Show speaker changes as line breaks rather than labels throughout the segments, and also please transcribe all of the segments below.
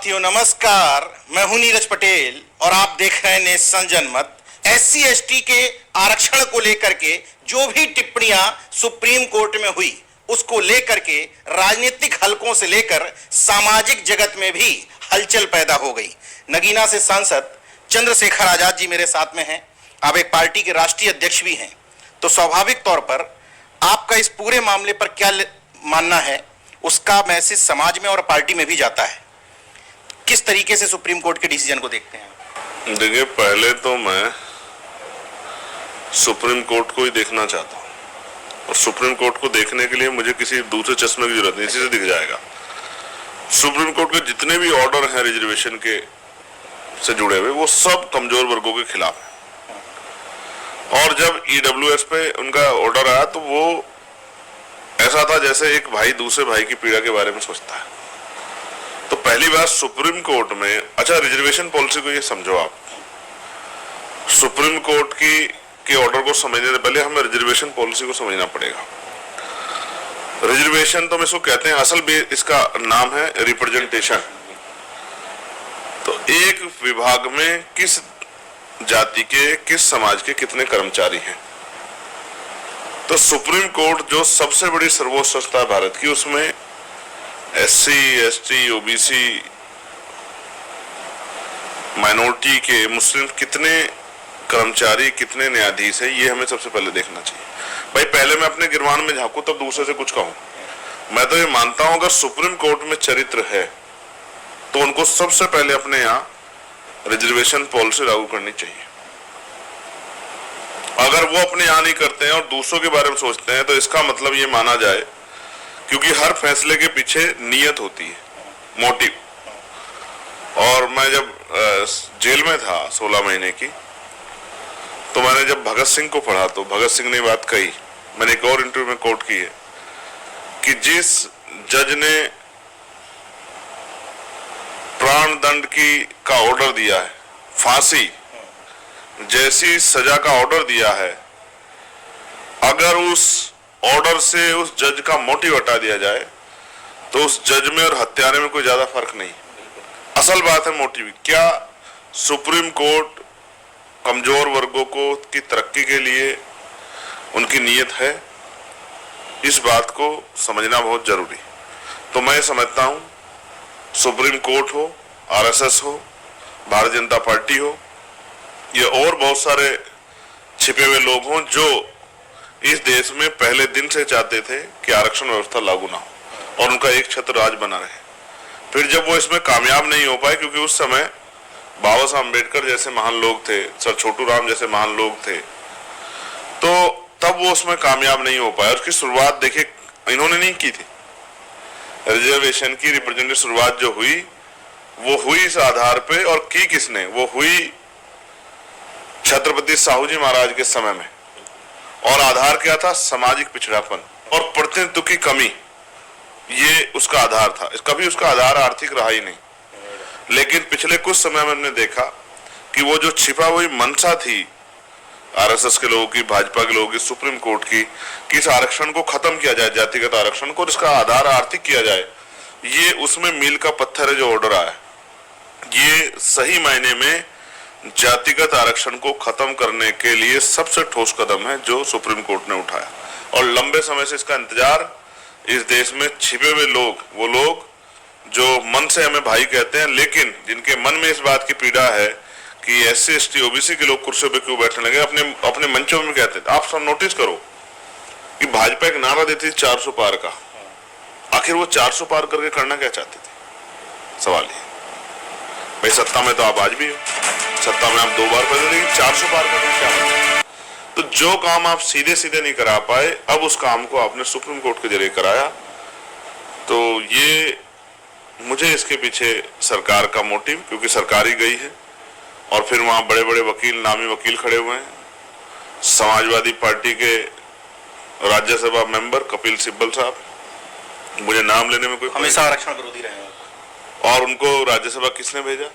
साथियों नमस्कार, मैं हूं नीरज पटेल और आप देख रहे हैं नेशन जनमत। SC ST के आरक्षण को लेकर के जो भी टिप्पणियां सुप्रीम कोर्ट में हुई उसको लेकर के राजनीतिक हलकों से लेकर सामाजिक जगत में भी हलचल पैदा हो गई। नगीना से सांसद चंद्रशेखर आजाद जी मेरे साथ में हैं। आप एक पार्टी के राष्ट्रीय अध्यक्ष भी हैं, तो स्वाभाविक तौर पर आपका इस पूरे मामले पर क्या मानना है, उसका मैसेज समाज में और पार्टी में भी जाता है। किस तरीके से सुप्रीम कोर्ट के डिसीजन को देखते हैं?
देखिए, पहले तो मैं सुप्रीम कोर्ट को ही देखना चाहता हूँ और सुप्रीम कोर्ट को देखने के लिए मुझे किसी दूसरे चश्मे की जरूरत नहीं, इसी से दिख जाएगा। सुप्रीम कोर्ट के जितने भी ऑर्डर हैं रिजर्वेशन के से जुड़े हुए, वो सब कमजोर वर्गों के खिलाफ है। और जब EWS पे उनका ऑर्डर आया तो वो ऐसा था जैसे एक भाई दूसरे भाई की पीड़ा के बारे में सोचता है। तो पहली बात सुप्रीम कोर्ट में, अच्छा रिजर्वेशन पॉलिसी को ये समझो आप, सुप्रीम कोर्ट के ऑर्डर को समझने से पहले हमें रिजर्वेशन पॉलिसी को समझना पड़ेगा। रिजर्वेशन तो हम इसको कहते हैं, असल भी इसका नाम है रिप्रेजेंटेशन। तो एक विभाग में किस जाति के, किस समाज के कितने कर्मचारी हैं। तो सुप्रीम कोर्ट जो सबसे बड़ी सर्वोच्च संस्था है भारत की, उसमें SC ST OBC माइनॉरिटी के, मुस्लिम कितने कर्मचारी, कितने न्यायाधीश है, ये हमें सबसे पहले देखना चाहिए। भाई पहले मैं अपने गिरवान में झांकू तब दूसरे से कुछ कहूं। मैं तो ये मानता हूं अगर सुप्रीम कोर्ट में चरित्र है तो उनको सबसे पहले अपने यहाँ रिजर्वेशन पॉलिसी लागू करनी चाहिए। अगर वो अपने यहाँ नहीं करते हैं और दूसरों के बारे में सोचते हैं तो इसका मतलब ये माना जाए, क्योंकि हर फैसले के पीछे नीयत होती है, मोटिव। और मैं जब जेल में था 16 महीने की, तो मैंने जब भगत सिंह को पढ़ा तो भगत सिंह ने बात कही, मैंने एक और इंटरव्यू में कोट की है कि जिस जज ने प्राण दंड का ऑर्डर दिया है, फांसी जैसी सजा का ऑर्डर दिया है, अगर उस ऑर्डर से उस जज का मोटिव हटा दिया जाए तो उस जज में और हत्यारे में कोई ज्यादा फर्क नहीं। असल बात है मोटिव। क्या सुप्रीम कोर्ट कमजोर वर्गों को की तरक्की के लिए उनकी नीयत है, इस बात को समझना बहुत जरूरी। तो मैं समझता हूं सुप्रीम कोर्ट हो, RSS हो, भारतीय जनता पार्टी हो, ये और बहुत सारे छिपे हुए लोग हों जो इस देश में पहले दिन से चाहते थे कि आरक्षण व्यवस्था लागू ना हो और उनका एक छत्र राज बना रहे। फिर जब वो इसमें कामयाब नहीं हो पाए, क्योंकि उस समय बाबा साहब अम्बेडकर जैसे महान लोग थे, सर छोटू राम जैसे महान लोग थे, तो तब वो उसमें कामयाब नहीं हो पाए। उसकी शुरुआत देखिए इन्होंने नहीं की थी। रिजर्वेशन की रिप्रेजेंटेटिव शुरुआत जो हुई वो हुई इस आधार पे, और की किसने, वो हुई छत्रपति साहू जी महाराज के समय में। और आधार क्या था? सामाजिक पिछड़ापन और प्रतिनिधित्व की कमी, ये उसका आधार था। कभी उसका आधार आर्थिक रहा ही नहीं। लेकिन पिछले कुछ समय में हमने देखा कि वो जो छिपा हुई मंशा थी RSS के लोगों की, भाजपा के लोगों की, सुप्रीम कोर्ट की, कि इस आरक्षण को खत्म किया जाए, जातिगत आरक्षण को, और इसका आधार आर्थिक किया जाए, ये उसमें मील का पत्थर है जो ऑर्डर आया। ये सही मायने में जातिगत आरक्षण को खत्म करने के लिए सबसे ठोस कदम है जो सुप्रीम कोर्ट ने उठाया। और लंबे समय से इसका इंतजार इस देश में छिपे हुए लोग, वो लोग जो मन से हमें भाई कहते हैं, लेकिन जिनके मन में इस बात की पीड़ा है कि SC ST OBC के लोग कुर्सियों पे क्यों बैठने लगे, अपने मंचों में कहते थे। आप सब नोटिस करो कि भाजपा एक नारा देती थी 400 पार का। आखिर वो 400 पार करके करना क्या चाहते थे? सवाल ये। भाई सत्ता में तो आप आज भी हो, सत्ता में आप 2 बार बदले, लेकिन 400 पार करना क्या मतलब? तो जो काम आप सीधे सीधे नहीं करा पाए, अब उस काम को आपने सुप्रीम कोर्ट के जरिए कराया। तो ये मुझे इसके पीछे सरकार का मोटिव, क्योंकि सरकार ही गई है और फिर वहां बड़े बड़े वकील, नामी वकील खड़े हुए हैं। समाजवादी पार्टी के राज्यसभा मेंबर कपिल सिब्बल साहब, मुझे नाम लेने में कोई,
हमेशा आरक्षण विरोधी रहे हैं,
और उनको राज्यसभा किसने भेजा?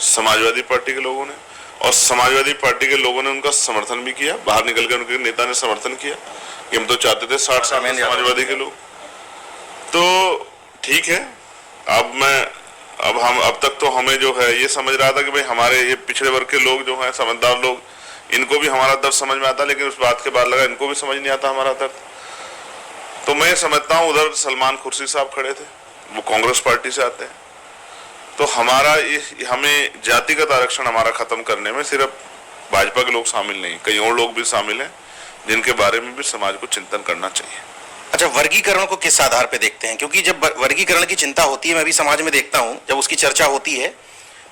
समाजवादी पार्टी के लोगों ने। और समाजवादी पार्टी के लोगों ने उनका समर्थन भी किया, बाहर निकल कर उनके नेता ने समर्थन किया कि हम तो चाहते थे 60 साल समाजवादी के लोग। तो ठीक है, अब मैं अब तक तो हमें जो है ये समझ रहा था कि भाई हमारे ये पिछड़े वर्ग के लोग जो हैं, समझदार लोग, इनको भी हमारा दर्द समझ में आता, लेकिन उस बात के बाद लगा इनको भी समझ नहीं आता हमारा दर्द। तो मैं समझता हूँ उधर सलमान खुर्शीद साहब खड़े थे, वो कांग्रेस पार्टी से आते हैं, तो हमें जातिगत आरक्षण हमारा खत्म करने में सिर्फ भाजपा के लोग शामिल नहीं, कई और लोग भी शामिल हैं जिनके बारे में भी समाज को चिंतन करना चाहिए।
अच्छा, वर्गीकरण को किस आधार पे देखते हैं? क्योंकि जब वर्गीकरण की चिंता होती है, मैं भी समाज में देखता हूं, जब उसकी चर्चा होती है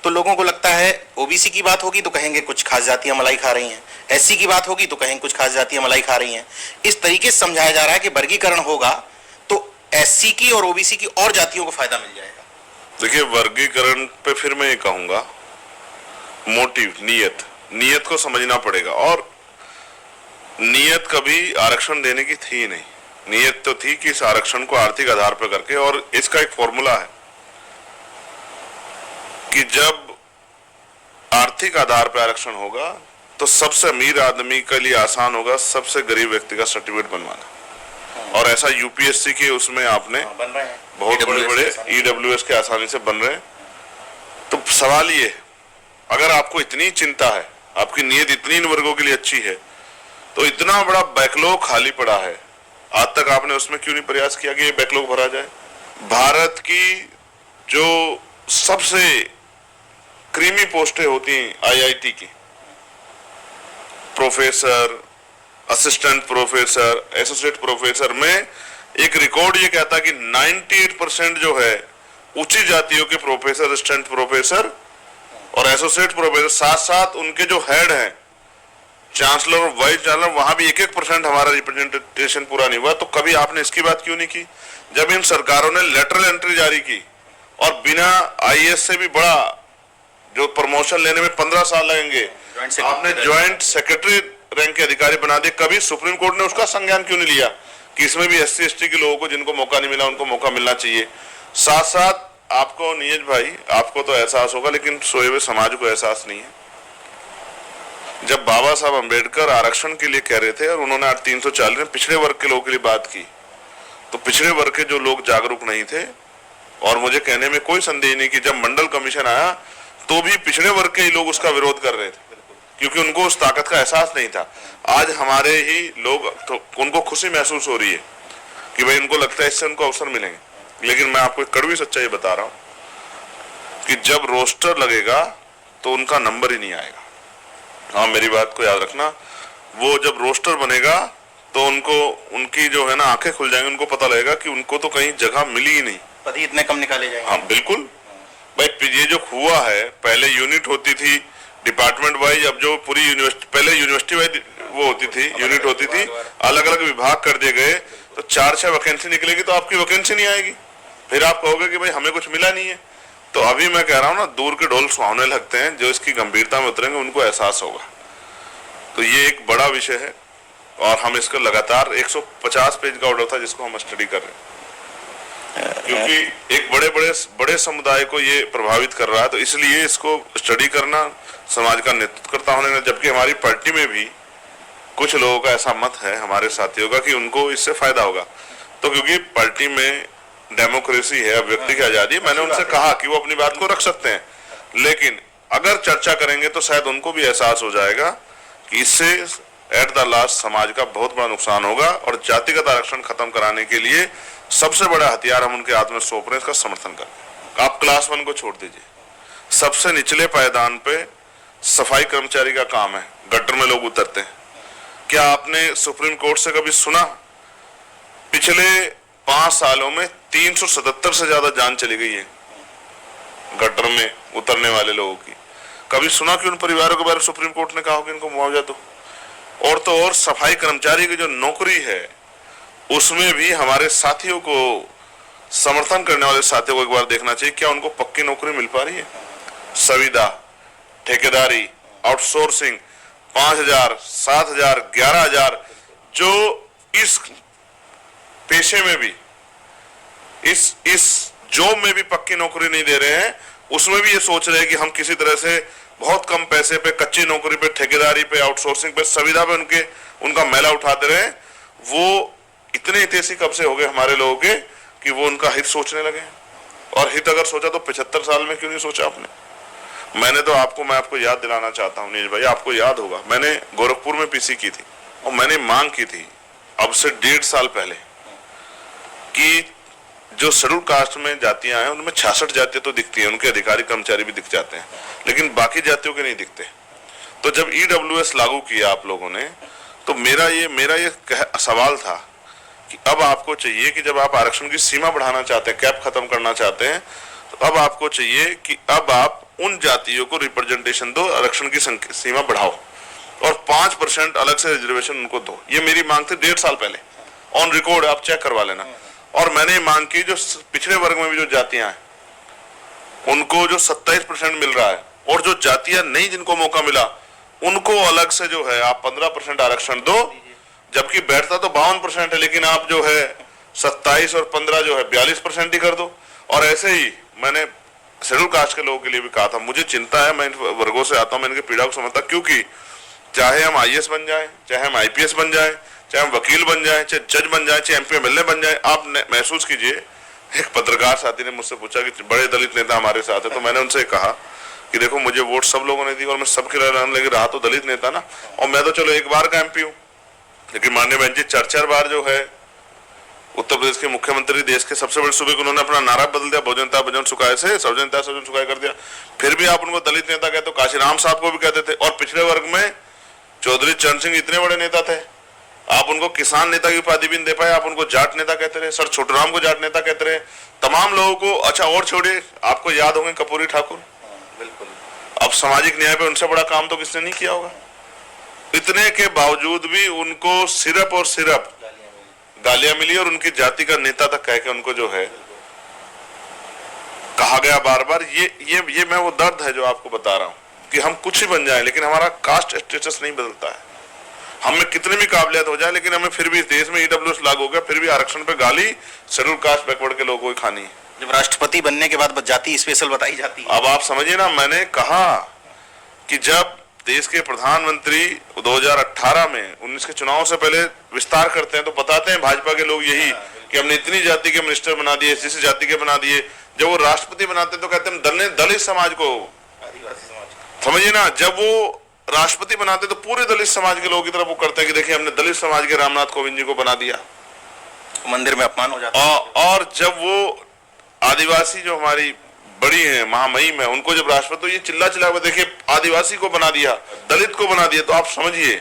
तो लोगों को लगता है ओबीसी की बात होगी तो कहेंगे कुछ खास जातियां मलाई खा रही हैं, एससी की बात होगी तो कहेंगे कुछ खास जातियां मलाई खा रही हैं। इस तरीके से समझाया जा रहा है कि वर्गीकरण होगा तो एससी की और ओबीसी की और जातियों को फायदा मिल जाएगा।
देखिए, वर्गीकरण पे फिर मैं ये कहूंगा, मोटिव, नीयत को समझना पड़ेगा। और नीयत कभी आरक्षण देने की थी नहीं, नीयत तो थी कि इस आरक्षण को आर्थिक आधार पर करके, और इसका एक फॉर्मूला है कि जब आर्थिक आधार पर आरक्षण होगा तो सबसे अमीर आदमी के लिए आसान होगा सबसे गरीब व्यक्ति का सर्टिफिकेट बनवाना। और ऐसा यूपीएससी के उसमें आपने
बन रहे हैं,
बहुत बड़े ईडब्ल्यूएस के आसानी से बन रहे हैं। तो सवाल ये, अगर आपको इतनी चिंता है, आपकी नीयत इतनी इन वर्गों के लिए अच्छी है, तो इतना बड़ा बैकलॉग खाली पड़ा है, आज तक आपने उसमें क्यों नहीं प्रयास किया कि ये बैकलॉग भरा जाए? भारत की जो सबसे क्रीमी पोस्टें होती हैं आईआईटी की, professor, assistant professor, associate professor में एक रिकॉर्ड ये कहता है कि 98% जो है उच्च जातियों के प्रोफेसर, असिस्टेंट प्रोफेसर और एसोसिएट प्रोफेसर, साथ साथ उनके जो हेड हैं, चांसलर और वाइस चांसलर, वहां भी 1-1% हमारा रिप्रेजेंटेशन पूरा नहीं हुआ। तो कभी आपने इसकी बात क्यों नहीं की? जब इन सरकारों ने लेटरल एंट्री जारी की और बिना आईएएस से भी बड़ा जो प्रमोशन लेने में 15 साल लगेंगे, आपने ज्वाइंट सेक्रेटरी रैंक के अधिकारी बना दिए, कभी सुप्रीम कोर्ट ने उसका संज्ञान क्यों नहीं लिया कि इसमें भी एससी एसटी के लोगों को जिनको मौका नहीं मिला उनको मौका मिलना चाहिए? साथ साथ आपको नीरज भाई, आपको तो एहसास होगा लेकिन सोए हुए समाज को एहसास नहीं है। जब बाबा साहब अंबेडकर आरक्षण के लिए कह रहे थे और उन्होंने 340 में पिछड़े वर्ग के लोगों के लिए बात की, तो पिछड़े वर्ग के जो लोग जागरूक नहीं थे, और मुझे कहने में कोई संदेह नहीं कि जब मंडल कमीशन आया तो भी पिछड़े वर्ग के ही लोग उसका विरोध कर रहे थे, क्योंकि उनको उस ताकत का एहसास नहीं था। आज हमारे ही लोग, तो उनको खुशी महसूस हो रही है कि भाई उनको लगता है इससे उनको अवसर मिलेंगे। लेकिन मैं आपको एक कड़वी सच्चाई बता रहा हूं कि जब रोस्टर लगेगा तो उनका नंबर ही नहीं आएगा। हाँ, मेरी बात को याद रखना, वो जब रोस्टर बनेगा तो उनको, उनकी जो है ना आंखें खुल जाएंगी, उनको पता लगेगा कि उनको तो कहीं जगह मिली ही नहीं,
पति इतने कम निकाले जाएंगे।
हाँ बिल्कुल भाई, ये जो हुआ है, पहले यूनिट होती थी डिपार्टमेंट वाइज, अब जो पूरी यूनिवर्सिटी, पहले यूनिवर्सिटी वाइज वो होती थी, यूनिट होती थी, अलग अलग विभाग कर दिए गए, तो 4-6 वैकेंसी निकलेगी तो आपकी वैकेंसी नहीं आएगी, फिर आप कहोगे कि भाई हमें कुछ मिला नहीं है। तो अभी मैं कह रहा हूँ ना, दूर के ढोल सुहावने लगते हैं, जो इसकी गंभीरता में उतरेंगे उनको एहसास होगा। तो ये एक बड़ा विषय है और हम इसका लगातार 150 पेज का ऑर्डर था जिसको हम स्टडी कर रहे हैं, क्योंकि एक बड़े समुदाय को ये प्रभावित कर रहा है, तो इसलिए इसको स्टडी करना, समाज का नेतृत्वकर्ता होने का, जबकि हमारी पार्टी में भी कुछ लोगों का ऐसा मत है, हमारे साथियों का, कि उनको इससे फायदा होगा। तो क्योंकि पार्टी में डेमोक्रेसी है, व्यक्ति की आजादी, मैंने उनसे कहा कि वो अपनी बात को रख सकते हैं, लेकिन अगर चर्चा करेंगे तो शायद उनको भी एहसास हो जाएगा कि इससे एट द लास्ट समाज का बहुत बड़ा नुकसान होगा, और जातिगत आरक्षण खत्म कराने के लिए सबसे बड़ा हथियार हम उनके हाथ में सौंप रहे हैं, इसका समर्थन करें। आप क्लास 1 को छोड़ दीजिए, सबसे निचले पायदान पे सफाई कर्मचारी का काम है, गटर में लोग उतरते हैं। क्या आपने सुप्रीम कोर्ट से कभी सुना? पिछले 5 सालों में 377 से ज्यादा जान चली गई है गटर में उतरने वाले लोगों की। कभी सुना कि उन परिवारों के बारे में सुप्रीम कोर्ट ने कहा कि इनको मुआवजा दो? और तो और सफाई कर्मचारी की जो नौकरी है उसमें भी हमारे साथियों को, समर्थन करने वाले साथियों को एक बार देखना चाहिए, क्या उनको पक्की नौकरी मिल पा रही है? संविदा, ठेकेदारी, आउटसोर्सिंग, 5,000, 7,000, 11,000, जो इस पेशे में भी, इस जॉब में भी पक्की नौकरी नहीं दे रहे हैं, उसमें भी ये सोच रहे हैं कि हम किसी तरह से बहुत कम पैसे पे, कच्ची नौकरी पे, ठेकेदारी पे, आउटसोर्सिंग पे, संविदा पे उनका मैला उठाते रहे। वो इतने हितैषी कब से हो गए हमारे लोगों के कि वो उनका हित सोचने लगे। और हित अगर सोचा तो 75 साल में क्यों नहीं सोचा आपने? मैं आपको याद दिलाना चाहता हूँ नीरज भाई, आपको याद होगा मैंने गोरखपुर में पीसी की थी और मैंने मांग की थी अब से 1.5 साल पहले कि जो शेड्यूल कास्ट में जातियां हैं उनमें 66 जातियां तो दिखती हैं, उनके अधिकारी कर्मचारी भी दिख जाते हैं, लेकिन बाकी जातियों के नहीं दिखते। तो जब ईडब्ल्यूएस लागू किया आप लोगों ने, तो मेरा ये सवाल था कि अब आपको चाहिए कि जब आप आरक्षण की सीमा बढ़ाना चाहते हैं, कैप खत्म करना चाहते हैं, तो अब आपको चाहिए कि अब आप उन जातियों को रिप्रेजेंटेशन दो, आरक्षण की सीमा बढ़ाओ और 5% अलग से रिजर्वेशन उनको दो। ये मेरी मांग थी 1.5 साल पहले, ऑन रिकॉर्ड, आप चेक करवा लेना। और मैंने मांग की जो पिछड़े वर्ग में भी जो जातियां हैं उनको जो 27% मिल रहा है, और जो जातियां नहीं जिनको मौका मिला उनको अलग से जो है आप 15% आरक्षण दो, जबकि बैठता तो 52% है, लेकिन आप जो है 27 और 15 जो है 42% ही कर दो। और ऐसे ही मैंने शेड्यूल कास्ट के लोगों के लिए भी कहा था, मुझे चिंता है, मैं इन वर्गों से आता हूं, मैं इनके पीड़ा को समझता, क्योंकि चाहे हम आईएएस बन जाए, चाहे हम आईपीएस बन जाए, चाहे हम वकील बन जाए, चाहे जज बन जाए, चाहे एमपी एमएलए बन जाए, आप महसूस कीजिए। एक पत्रकार साथी ने मुझसे पूछा कि बड़े दलित नेता हमारे साथ है, तो मैंने उनसे कहा कि देखो मुझे वोट सब लोगों ने दी और मैं सबके रहा तो दलित नेता ना, और मैं तो चलो एक बार का एमपी हूँ, लेकिन माननीय बहन जी 4 बार जो है उत्तर प्रदेश के मुख्यमंत्री, देश के सबसे बड़े सूबे को उन्होंने अपना नारा बदल दिया, बहुजनता भजन सुखाए से सर्वजनता सर्वजन सुखाए कर दिया। फिर भी आप उनको दलित नेता कहते हो, काशीराम साहब को भी कहते थे। और पिछड़े वर्ग में चौधरी चरण सिंह इतने बड़े नेता थे, आप उनको किसान नेता की उपाधि भी नहीं दे पाए, आप उनको जाट नेता कहते रहे, सर छोटूराम को जाट नेता कहते रहे, तमाम लोगों को। अच्छा और छोड़िए, आपको याद होंगे कपूरी ठाकुर,
बिल्कुल।
अब सामाजिक न्याय पे उनसे बड़ा काम तो किसने नहीं किया होगा। इतने के बावजूद भी उनको सिर्फ और सिर्फ गालियां मिली, और उनकी जाति का नेता तक कह के उनको जो है कहा गया बार बार। ये मैं वो दर्द है जो आपको बता रहा हूं कि हम कुछ ही बन जाएं, लेकिन हमारा कास्ट स्टेटस नहीं बदलता है। हम में कितनी भी काबिलियत हो जाए, लेकिन हमें फिर भी इस देश में ईडब्ल्यूएस लागू हो गया, फिर भी आरक्षण पे गाली शेड्यूल कास्ट बैकवर्ड के लोगों को खानी है।
जब राष्ट्रपति बनने के बाद जाति स्पेशल बताई जाती है।
अब आप समझिए ना, मैंने कहा कि जब देश के प्रधानमंत्री 2018 में 19 के चुनाव से पहले विस्तार करते हैं तो बताते हैं भाजपा के लोग यही कि हमने इतनी जाति के मिनिस्टर बना दिए, इस जाति के बना दिए। जब वो राष्ट्रपति बनाते हैं तो कहते हैं दलित समाज को, समझिए ना, जब वो राष्ट्रपति बनाते तो पूरे दलित समाज के लोगों की तरफ वो करते हैं कि देखिए हमने दलित समाज के रामनाथ कोविंद जी को बना दिया,
मंदिर में अपमान हो जाता है।
और जब वो आदिवासी जो हमारी बड़ी है महामहिम है, उनको जब राष्ट्रपति, तो ये चिल्ला के देखिए आदिवासी को बना दिया, दलित को बना दिया, तो आप समझिए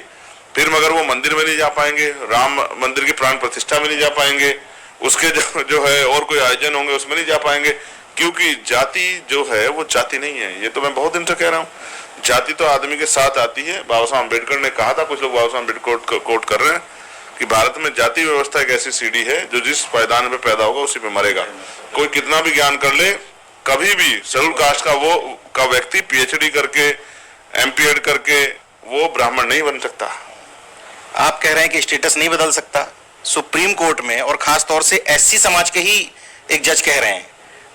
फिर मगर वो मंदिर में नहीं जा पाएंगे, राम मंदिर की प्राण प्रतिष्ठा में नहीं जा पाएंगे, उसके जो है और कोई आयोजन होंगे उसमें नहीं जा पाएंगे, क्योंकि जाति जो है वो जाति नहीं है। ये तो मैं बहुत दिन से कह रहा हूँ, जाति तो आदमी के साथ आती है। बाबा साहब अम्बेडकर ने कहा था, कुछ लोग बाबा साहब अम्बेडकर कोट कर रहे हैं कि भारत में जाति व्यवस्था एक ऐसी सीढ़ी है जो जिस पायदान पे पैदा होगा उसी पे मरेगा। कोई कितना भी ज्ञान कर ले, कभी भी शेड्यूल कास्ट का व्यक्ति पीएचडी करके, एमपीएड करके वो ब्राह्मण नहीं बन सकता।
आप कह रहे हैं कि स्टेटस नहीं बदल सकता। सुप्रीम कोर्ट में और खास तौर से एससी समाज के ही एक जज कह रहे हैं,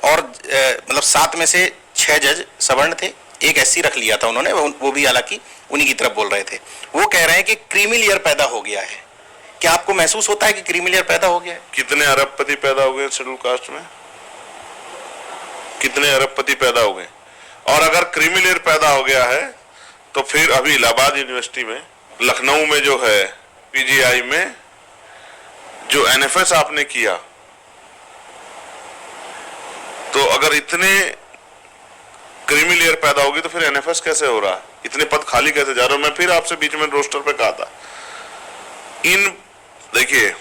और मतलब 7 में से 6 जज सवर्ण थे, एक एससी रख लिया था उन्होंने, वो भी हालांकि उन्हीं की तरफ बोल रहे थे। वो कह रहे हैं कि क्रीमी लेयर पैदा हो गया है। क्या आपको महसूस होता है कि क्रीमी लेयर पैदा हो गया है?
कितने अरबपति पैदा हो गए शेड्यूल कास्ट में, कितने अरबपति पैदा हो गए? और अगर क्रीमी लेयर पैदा हो गया है तो फिर अभी इलाहाबाद यूनिवर्सिटी में, लखनऊ में जो है पीजीआई में जो एनएफएस आपने किया, तो अगर इतने क्रीमी लेयर पैदा होगी तो फिर एनएफएस कैसे हो रहा है? इतने पद खाली कैसे जा रहे हो? मैं फिर आपसे बीच में रोस्टर पे कहा था, देखिए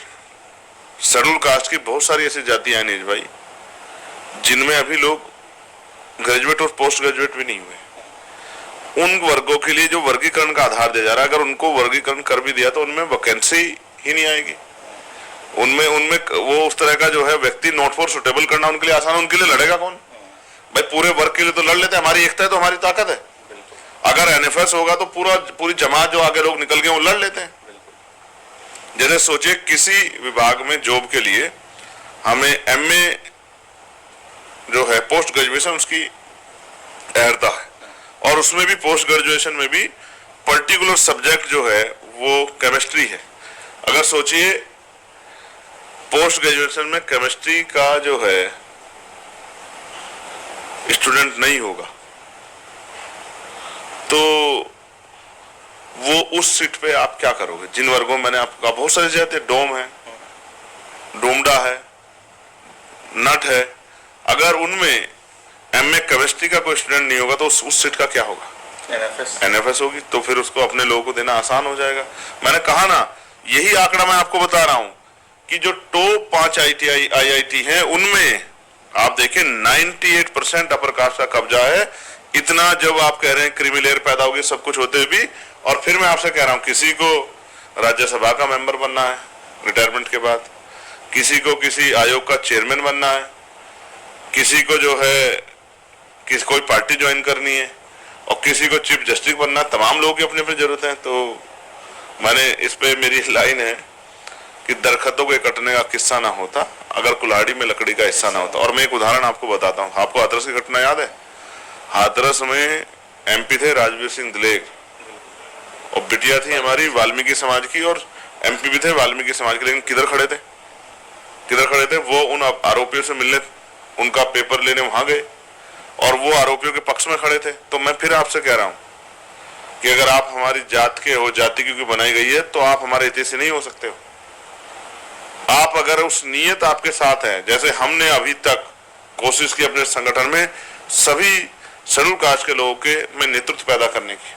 शेड्यूल कास्ट की बहुत सारी ऐसी जातियां हैं नीज भाई, जिनमें अभी लोग ग्रेजुएट और पोस्ट ग्रेजुएट भी नहीं हुए। उन वर्गों के लिए जो वर्गीकरण का आधार दिया जा रहा है, अगर उनको वर्गीकरण कर भी दिया तो उनमें वैकेंसी ही नहीं आएगी। उनमें वो उस तरह का जो है व्यक्ति नॉट फॉर सुटेबल करना उनके लिए आसान है। उनके लिए लड़ेगा कौन भाई? पूरे वर्ग के लिए तो लड़ लेते हैं, हमारी एकता है तो हमारी ताकत है। अगर एनएफएस होगा तो पूरी जमात जो आगे लोग निकल गए वो लड़ लेते हैं। जैसे सोचिए किसी विभाग में जॉब के लिए हमें एमए जो है पोस्ट ग्रेजुएशन उसकी अहर्ता है, और उसमें भी पोस्ट ग्रेजुएशन में भी पर्टिकुलर सब्जेक्ट जो है वो केमिस्ट्री है। अगर सोचिए पोस्ट ग्रेजुएशन में केमिस्ट्री का जो है स्टूडेंट नहीं होगा तो वो उस सीट पे आप क्या करोगे? जिन वर्गों में मैंने आपको कहा बहुत सारी जाते, डोम है, डोमडा है, नट है, अगर उनमें एमए केमिस्ट्री का कोई स्टूडेंट नहीं होगा तो उस सीट का क्या होगा? एनएफएस होगी। तो फिर उसको अपने लोगों को देना आसान हो जाएगा। मैंने कहा ना, यही आंकड़ा मैं आपको बता रहा हूं कि जो टॉप 5 आईआईटी हैं उनमें आप देखें 98% अपर कास्ट का कब्जा है। इतना जब आप कह रहे हैं क्रीमी लेयर पैदा होगी सब कुछ होते हुए भी, और फिर मैं आपसे कह रहा हूं किसी को राज्यसभा का मेंबर बनना है रिटायरमेंट के बाद, किसी को किसी आयोग का चेयरमैन बनना है, किसी को जो है कोई पार्टी ज्वाइन करनी है, और किसी को चीफ जस्टिस बनना है। तमाम लोगों की अपनी अपनी जरूरत है। तो मैंने इस पे मेरी लाइन है कि दरख्तों के कटने का किस्सा ना होता अगर कुल्हाड़ी में लकड़ी का हिस्सा ना होता। और मैं एक उदाहरण आपको बताता हूँ। आपको हाथरस की घटना याद है? हाथरस में एमपी थे राजवीर सिंह दिलेर, और बिटिया थी हमारी वाल्मीकि समाज की, और एमपी भी थे वाल्मीकि समाज के। लेकिन किधर खड़े थे? किधर खड़े थे? वो उन आरोपियों से मिलने, उनका पेपर लेने वहां गए, और वो आरोपियों के पक्ष में खड़े थे। तो मैं फिर आपसे कह रहा हूं कि अगर आप हमारी जात के हो, जाति क्योंकि बनाई गई है, तो आप हमारे हितैषी नहीं हो सकते हो। आप अगर उस नीयत आपके साथ है, जैसे हमने अभी तक कोशिश की अपने संगठन में सभी शेड्यूल कास्ट के लोगों के में नेतृत्व पैदा करने की,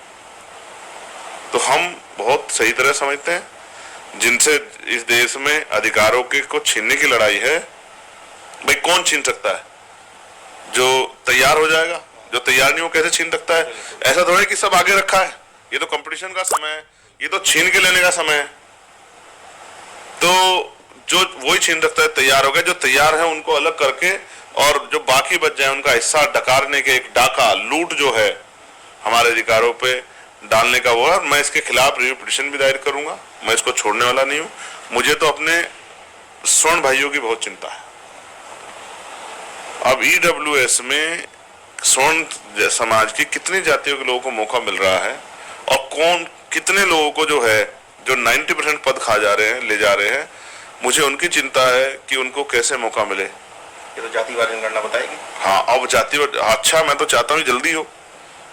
तो हम बहुत सही तरह समझते हैं जिनसे इस देश में अधिकारों के को छीनने की लड़ाई है। भाई कौन छीन सकता है? जो तैयार हो जाएगा। जो तैयार नहीं हो कैसे छीन सकता है? ऐसा थोड़ा है कि सब आगे रखा है। ये तो कंपटीशन का समय है, ये तो छीन के लेने का समय है। तो जो वही छीन सकता है तैयार हो गया। जो तैयार है उनको अलग करके, और जो बाकी बच जाए उनका हिस्सा डकारने के, एक डाका लूट जो है हमारे अधिकारों पे डालने का वो है। मैं इसके खिलाफ रिव्यू पिटीशन भी दायर करूंगा। मैं इसको छोड़ने वाला नहीं हूं। मुझे तो अपने स्वर्ण भाइयों की बहुत चिंता है। अब ईडब्ल्यूएस में स्वर्ण समाज की कितनी जातियों के लोगों को मौका मिल रहा है, और कौन कितने लोगों को जो है जो 90% पद खा जा रहे हैं, ले जा रहे हैं। मुझे उनकी चिंता है कि उनको कैसे मौका मिले।
ये तो जातिवार जनगणना बताएगी।
हाँ, अब अच्छा, मैं तो चाहता हूँ जल्दी हो।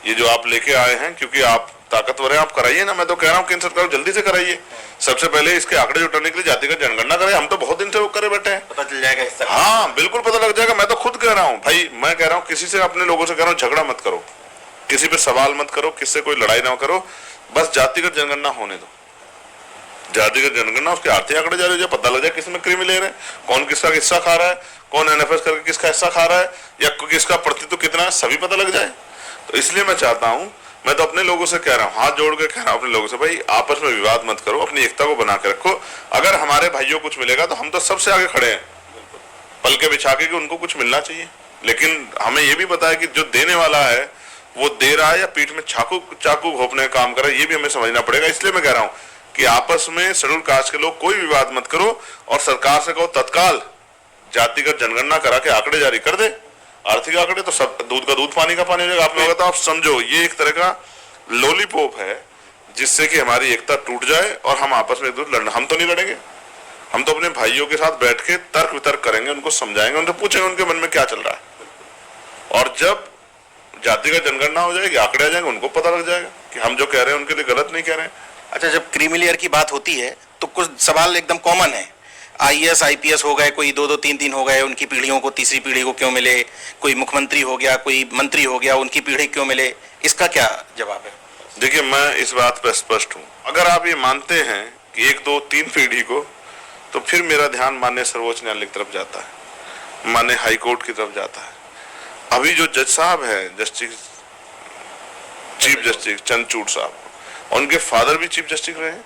ये जो आप लेके आए हैं, क्योंकि आप ताकतवर हैं, आप कराइए ना। मैं तो कह रहा हूँ केंद्र सरकार जल्दी से कराइए। सबसे पहले इसके आंकड़े जुटाने के लिए जातिगत जनगणना करें। हम तो बहुत दिन से वो करे बैठे हैं।
पता चल जाएगा इससे।
हाँ बिल्कुल पता लग जाएगा। मैं तो खुद कह रहा हूँ भाई, मैं कह रहा हूँ किसी से, अपने लोगों से कह रहा हूँ झगड़ा मत करो, किसी पे सवाल मत करो, किससे कोई लड़ाई ना करो, बस जातिगत जनगणना होने दो। जातिगत जनगणना, उसके आर्थिक आंकड़े जारी हो जाए, पता लग जाए किसमें क्रीमी ले रहे हैं, कौन किसका हिस्सा खा रहा है, कौन एनएफएस करके किसका हिस्सा खा रहा है, या किसका प्रतित्व कितना है, सभी पता लग जाए। तो इसलिए मैं चाहता हूँ, मैं तो अपने लोगों से कह रहा हूँ, हाथ जोड़ के कह रहा हूँ अपने लोगों से, भाई आपस में विवाद मत करो, अपनी एकता को बना के रखो। अगर हमारे भाइयों को कुछ मिलेगा तो हम तो सबसे आगे खड़े हैं, पल के बिछा के कि उनको कुछ मिलना चाहिए। लेकिन हमें ये भी पता है कि जो देने वाला है वो दे रहा है या पीठ में चाकू घोंपने का काम कर रहा है, ये भी हमें समझना पड़ेगा। इसलिए मैं कह रहा हूँ कि आपस में शेड्यूल कास्ट के लोग कोई विवाद मत करो, और सरकार से कहो तत्काल जातिगत जनगणना करा के आंकड़े जारी कर दे। आर्थिक आंकड़े तो सब दूध का दूध पानी का पानी हो जाएगा। आप लोग तो आप समझो, ये एक तरह का लॉलीपॉप है जिससे कि हमारी एकता टूट जाए और हम आपस में एक दूसरे लड़ना। हम तो नहीं लड़ेंगे, हम तो अपने भाइयों के साथ बैठ के तर्क वितर्क करेंगे, उनको समझाएंगे, उनसे पूछेंगे उनके मन में क्या चल रहा है। और जब जातिगत जनगणना हो जाएगी, आंकड़े आ जाएंगे, उनको पता लग जाएगा कि हम जो कह रहे हैं उनके लिए गलत नहीं कह रहे हैं।
अच्छा, जब क्रीमी लेयर की बात होती है तो कुछ सवाल एकदम कॉमन है। आईएएस आईपीएस हो गए, कोई 2-2 3-3 हो गए, उनकी पीढ़ियों को तीसरी पीढ़ी को क्यों मिले? कोई मुख्यमंत्री हो गया, कोई मंत्री हो गया, उनकी पीढ़ी क्यों मिले? इसका क्या जवाब है?
देखिए, मैं इस बात पर स्पष्ट हूँ। अगर आप ये मानते हैं कि 1, 2, 3 पीढ़ी को, तो फिर मेरा ध्यान माननीय सर्वोच्च न्यायालय की तरफ जाता है, माननीय हाईकोर्ट की तरफ जाता है। अभी जो जज साहब है, चीफ जस्टिस चंद्रचूड़ साहब, उनके फादर भी चीफ जस्टिस रहे हैं।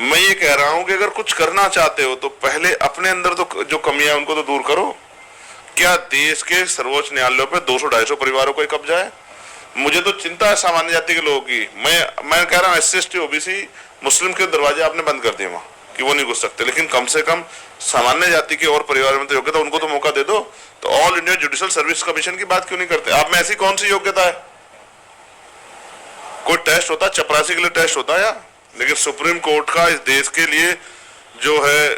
मैं ये कह रहा हूं कि अगर कुछ करना चाहते हो तो पहले अपने अंदर तो जो कमियां उनको तो दूर करो। क्या देश के सर्वोच्च न्यायालयों पे 200-250 परिवारों का कब्जा है? मुझे तो चिंता है सामान्य जाति के लोगों की। मैं कह रहा हूँ SC ST OBC मुस्लिम के दरवाजे आपने बंद कर दिए वहां कि वो नहीं घुस सकते, लेकिन कम से कम सामान्य जाति के और परिवार में तो योग्यता, उनको तो मौका दे दो। तो all India judicial service commission की बात क्यों नहीं करते? आप में ऐसी कौन सी योग्यता है? कोई टेस्ट होता है चपरासी के लिए, टेस्ट होता है या? लेकिन सुप्रीम कोर्ट का इस देश के लिए जो है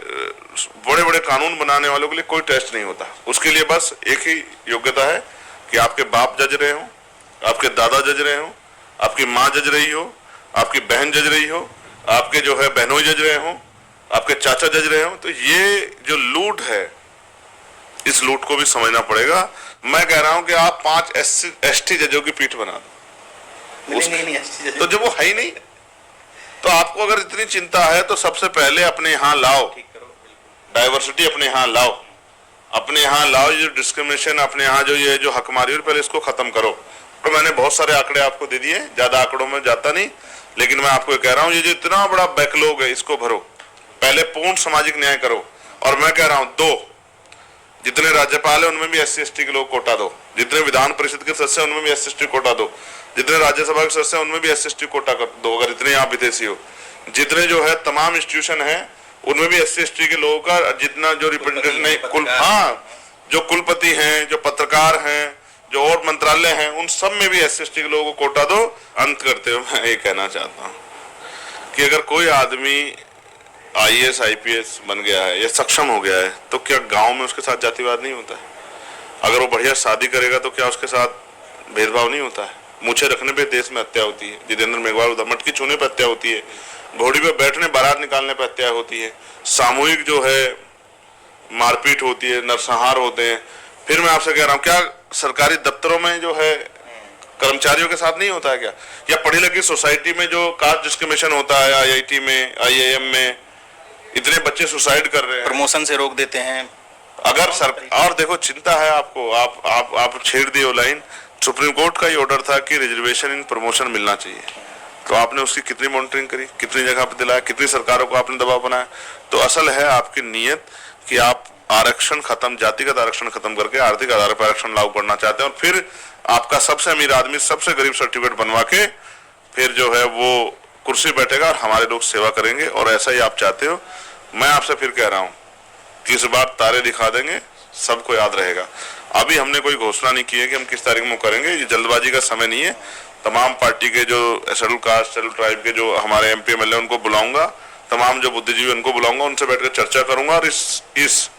बड़े बड़े कानून बनाने वालों के लिए कोई टेस्ट नहीं होता। उसके लिए बस एक ही योग्यता है कि आपके बाप जज रहे हो, आपके दादा जज रहे हो, आपकी माँ जज रही हो, आपकी बहन जज रही हो, आपके जो है बहनोई जज रहे हो, आपके चाचा जज रहे हो, तो ये जो लूट है, इस लूट को भी समझना पड़ेगा। मैं कह रहा हूं कि आप 5 ST जजों की पीठ बना दो, तो जब वो है ही नहीं, तो आपको अगर इतनी चिंता है तो सबसे पहले अपने यहाँ लाओ, डाइवर्सिटी अपने यहाँ लाओ, अपने यहाँ लाओ, ये डिस्क्रिमिनेशन अपने यहाँ जो ये जो हकमारी, पहले इसको खत्म करो। तो मैंने बहुत सारे आंकड़े आपको दे दिए, ज्यादा आंकड़ों में जाता नहीं, लेकिन मैं आपको कह रहा हूँ ये जो इतना बड़ा बैकलॉग है इसको भरो, पहले पूर्ण सामाजिक न्याय करो। और मैं कह रहा हूँ 2, जितने राज्यपाल है उनमें भी SC/ST के लोग कोटा दो, जितने विधान परिषद के सदस्य उनमें भी SC/ST कोटा दो, जितने राज्यसभा के सदस्य उनमें भी SC/ST कोटा कर दो, अगर इतने आप विदेशी हो, जितने जो है तमाम इंस्टीट्यूशन है उनमें भी SC/ST के लोगों का जितना जो रिप्रेजेंटेशन है, हाँ, जो कुलपति हैं, जो पत्रकार हैं, जो और मंत्रालय हैं, उन सब में भी SC/ST के लोगों को कोटा दो। अंत करते हुए मैं ये कहना चाहता हूँ कि अगर कोई आदमी IAS IPS बन गया है या सक्षम हो गया है तो क्या गांव में उसके साथ जातिवाद नहीं होता है? अगर वो बढ़िया शादी करेगा तो क्या उसके साथ भेदभाव नहीं होता है? मूछे रखने पे देश में हत्या होती है, जितेंद्र मेघवाल, मटकी छूने पे हत्या होती है, घोड़ी पे बैठने बारात निकालने पे हत्या होती है, सामूहिक जो है मारपीट होती है, नरसंहार होते हैं। फिर मैं आपसे कह रहा हूँ, क्या सरकारी दफ्तरों में जो है कर्मचारियों के साथ नहीं होता है क्या? या पढ़ी लिखी सोसाइटी में जो कास्ट डिस्क्रिमिनेशन होता है, IIT में, IIM में इतने बच्चे सुसाइड कर रहे हैं,
प्रमोशन से रोक देते हैं।
अगर और देखो चिंता है आपको, आप छेड़ दिए लाइन। सुप्रीम कोर्ट का ये ऑर्डर था कि रिजर्वेशन इन प्रमोशन मिलना चाहिए, तो आपने उसकी कितनी मॉनिटरिंग करी, कितनी जगह पे दिलाया, कितनी सरकारों को आपने दबाव बनाया? तो असल है आपकी नीयत कि आप आरक्षण खत्म, जातिगत आरक्षण खत्म करके आर्थिक आधार पर आरक्षण लागू करना चाहते हैं, और फिर आपका सबसे अमीर आदमी सबसे गरीब सर्टिफिकेट बनवा के फिर जो है वो कुर्सी बैठेगा और हमारे लोग सेवा करेंगे, और ऐसा ही आप चाहते हो। मैं आपसे फिर कह रहा हूं कि इस बार तारे दिखा देंगे, सबको याद रहेगा। अभी हमने कोई घोषणा नहीं की है कि हम किस तारीख में करेंगे, ये जल्दबाजी का समय नहीं है। तमाम पार्टी के जो शेड्यूल कास्ट, शेड्यूल ट्राइब के जो हमारे MP MLA उनको बुलाऊंगा, तमाम जो बुद्धिजीवी उनको बुलाऊंगा, उनसे बैठकर चर्चा करूंगा, और इस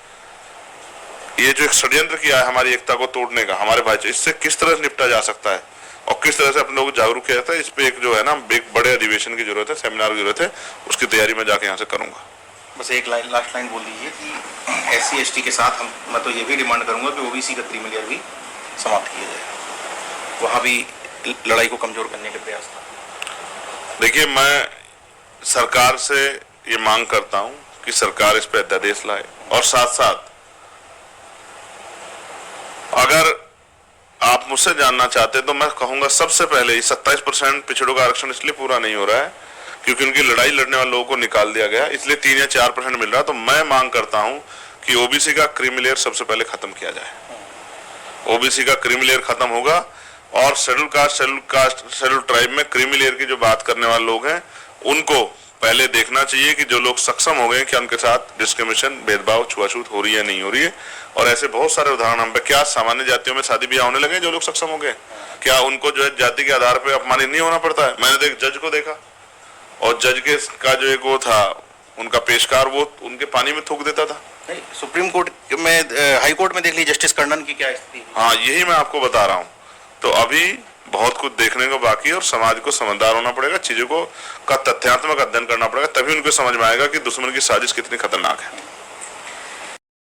ये जो एक षड्यंत्र किया है हमारी एकता को तोड़ने का, हमारे भाईचारे, इससे किस तरह से निपटा जा सकता है और किस तरह से अपने लोग जागरूक किया जाता है, इस पे एक जो है ना एक बड़े अधिवेशन की जरूरत है, सेमिनार की जरूरत है, उसकी तैयारी में जाके यहाँ से करूंगा।
बस एक लास्ट लाइन बोल दीजिए कि SC/ST के साथ मैं तो ये भी डिमांड करूंगा कि OBC का क्रीमी लेयर भी समाप्त किया जाए, वहाँ भी लड़ाई को कमजोर करने के प्रयास था।
देखिए, मैं सरकार से ये मांग करता हूँ कि सरकार इस पर अध्यादेश लाए, और साथ साथ अगर आप मुझसे जानना चाहते हैं तो मैं कहूंगा सबसे पहले 27% पिछड़ों का आरक्षण इसलिए पूरा नहीं हो रहा है क्योंकि उनकी लड़ाई लड़ने वाले लोगों को निकाल दिया गया, इसलिए 3 या 4% मिल रहा है। तो मैं मांग करता हूं कि OBC का क्रीमी लेयर सबसे पहले खत्म किया जाए। OBC का क्रीमी लेयर खत्म होगा, और शेड्यूल कास्ट, शेड्यूल ट्राइब में क्रीमी लेयर की जो बात करने वाले लोग हैं उनको पहले देखना चाहिए कि जो लोग सक्षम हो गए क्या उनके साथ डिस्क्रिमिनेशन, भेदभाव, छुआछूत हो रही है नहीं हो रही है। और ऐसे बहुत सारे उदाहरण हम पे, क्या सामान्य जातियों में शादी ब्याह होने लगे जो लोग सक्षम हो गए? क्या उनको जो है जाति के आधार पर अपमानित नहीं होना पड़ता है? मैंने तो एक जज को देखा, और जज के का जो एक वो था उनका पेशकार, वो उनके पानी में थूक देता था।
नहीं, सुप्रीम कोर्ट में, हाई कोर्ट में देख ली जस्टिस कर्णन की क्या स्थिति?
हाँ, यही मैं आपको बता रहा हूँ। तो अभी बहुत कुछ देखने को बाकी है, और समाज को समझदार होना पड़ेगा, चीजों को का तथ्यात्मक अध्ययन करना पड़ेगा, तभी उनको समझ में आएगा कि दुश्मन की साजिश कितनी खतरनाक है।